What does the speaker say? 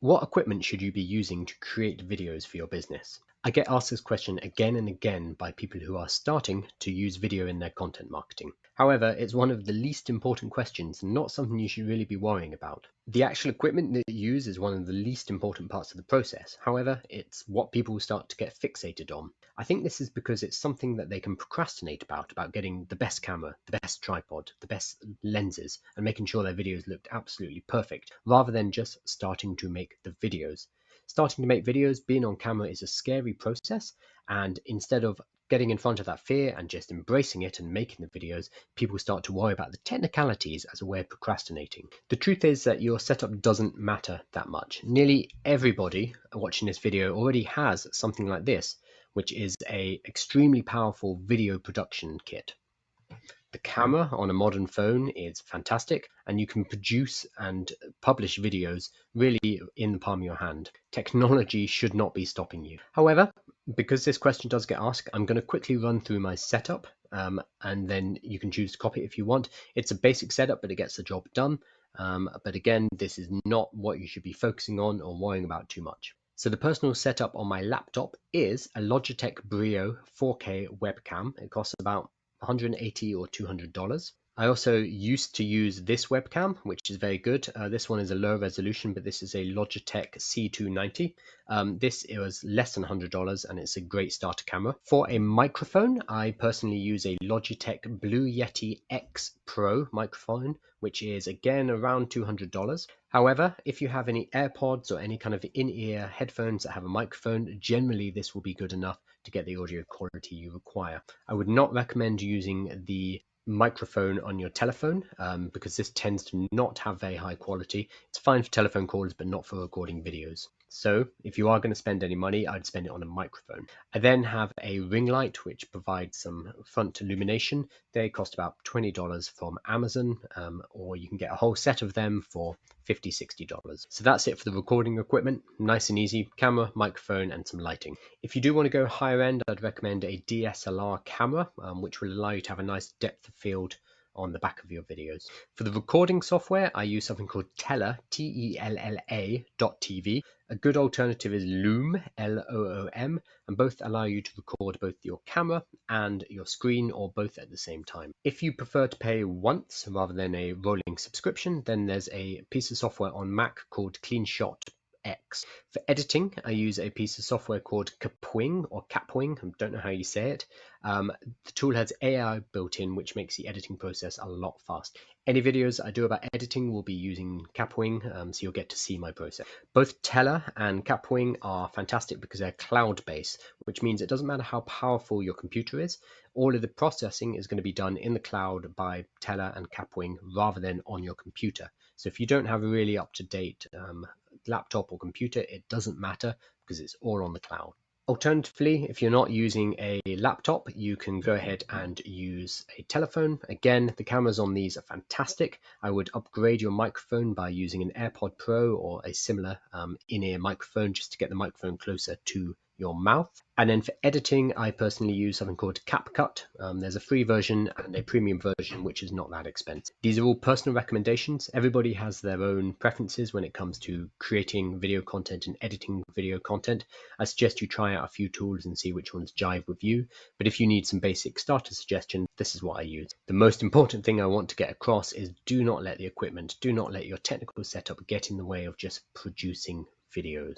What equipment should you be using to create videos for your business? I get asked this question again and again by people who are starting to use video in their content marketing. However, it's one of the least important questions and not something you should really be worrying about. The actual equipment that you use is one of the least important parts of the process. However, it's what people start to get fixated on. I think this is because it's something that they can procrastinate about getting the best camera, the best tripod, the best lenses, and making sure their videos looked absolutely perfect, rather than just starting to make the videos. Starting to make videos, being on camera is a scary process, and instead of getting in front of that fear and just embracing it and making the videos, people start to worry about the technicalities as a way of procrastinating. The truth is that your setup doesn't matter that much. Nearly everybody watching this video already has something like this, which is an extremely powerful video production kit. The camera on a modern phone is fantastic, and you can produce and publish videos really in the palm of your hand. Technology should not be stopping you. However, because this question does get asked, I'm going to quickly run through my setup, and then you can choose to copy it if you want. It's a basic setup, but it gets the job done. But again, this is not what you should be focusing on or worrying about too much. So the personal setup on my laptop is a Logitech Brio 4K webcam. It costs about $180 or $200. I also used to use this webcam, which is very good. This one is a low resolution, but this is a Logitech C290. This was less than $100, and it's a great starter camera. For a microphone, I personally use a Logitech Blue Yeti X Pro microphone, which is again around $200. However, if you have any AirPods or any kind of in-ear headphones that have a microphone, generally this will be good enough to get the audio quality you require. I would not recommend using the microphone on your telephone because this tends to not have very high quality. It's fine for telephone calls, but not for recording videos. So if you are going to spend any money, I'd spend it on a microphone. I then have a ring light, which provides some front illumination. They cost about $20 from Amazon, or you can get a whole set of them for $50, $60. So that's it for the recording equipment. Nice and easy: camera, microphone, and some lighting. If you do want to go higher end, I'd recommend a DSLR camera, which will allow you to have a nice depth of field on the back of your videos. For the recording software, I use something called Tella, Tella.tv. A good alternative is Loom, Loom, and both allow you to record both your camera and your screen, or both at the same time. If you prefer to pay once rather than a rolling subscription, then there's a piece of software on Mac called CleanShot X. For editing, I use a piece of software called Capwing, I don't know how you say it. The tool has AI built in, which makes the editing process a lot faster. Any videos I do about editing will be using Capwing, so you'll get to see my process. Both Tella and Capwing are fantastic because they're cloud-based, which means it doesn't matter how powerful your computer is. All of the processing is going to be done in the cloud by Tella and Capwing rather than on your computer. So if you don't have a really up-to-date laptop or computer, it doesn't matter because it's all on the cloud. Alternatively, if you're not using a laptop, you can go ahead and use a telephone. Again, the cameras on these are fantastic. I would upgrade your microphone by using an AirPod Pro or a similar in-ear microphone, just to get the microphone closer to your mouth. And then for editing, I personally use something called CapCut. There's a free version and a premium version, which is not that expensive. These are all personal recommendations. Everybody has their own preferences when it comes to creating video content and editing video content. I suggest you try out a few tools and see which ones jive with you. But if you need some basic starter suggestions, this is what I use. The most important thing I want to get across is do not let the equipment, do not let your technical setup get in the way of just producing videos.